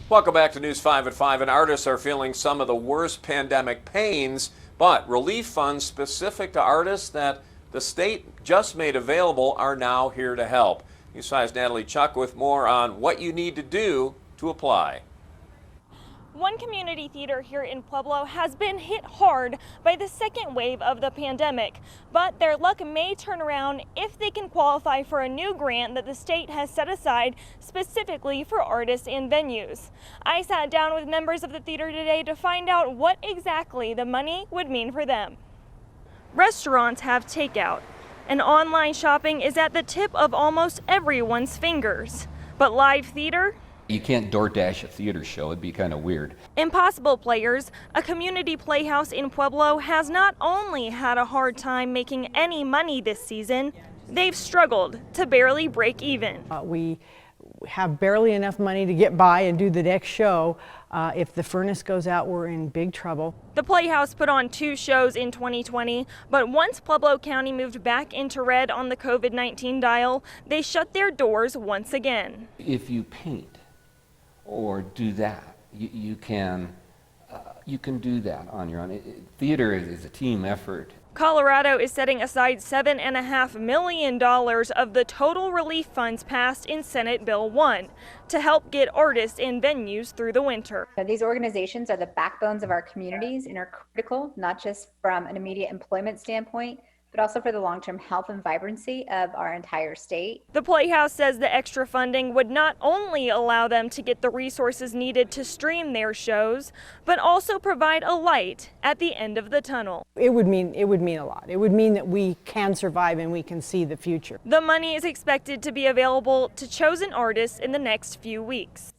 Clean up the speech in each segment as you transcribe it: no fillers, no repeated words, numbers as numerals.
Welcome back to News 5 at 5. And artists are feeling some of the worst pandemic pains, but relief funds specific to artists that the state just made available are now here to help. News 5's Natalie Chuck with more on what you need to do to apply. One community theater here in Pueblo has been hit hard by the second wave of the pandemic, but their luck may turn around if they can qualify for a new grant that the state has set aside specifically for artists and venues. I sat down with members of the theater today to find out what exactly the money would mean for them. Restaurants have takeout, and online shopping is at the tip of almost everyone's fingers. But live theater? You can't DoorDash a theater show, it'd be kind of weird. Impossible Players, a community playhouse in Pueblo, has not only had a hard time making any money this season, they've struggled to barely break even. We have barely enough money to get by and do the next show. If the furnace goes out, we're in big trouble. The Playhouse put on 2 shows in 2020, but once Pueblo County moved back into red on the COVID-19 dial, they shut their doors once again. If you paint or do that, you can do that on your own. Theater is a team effort. Colorado is setting aside $7.5 million of the total relief funds passed in Senate Bill 1 to help get artists and venues through the winter. These organizations are the backbones of our communities and are critical, not just from an immediate employment standpoint, but also for the long-term health and vibrancy of our entire state. The Playhouse says the extra funding would not only allow them to get the resources needed to stream their shows, but also provide a light at the end of the tunnel. It would mean a lot. It would mean that we can survive and we can see the future. The money is expected to be available to chosen artists in the next few weeks.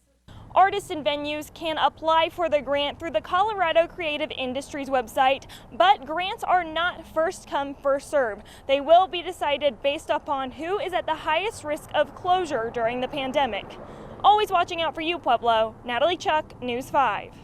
Artists and venues can apply for the grant through the Colorado Creative Industries website, but grants are not first come, first serve. They will be decided based upon who is at the highest risk of closure during the pandemic. Always watching out for you, Pueblo. Natalie Chuck, News 5.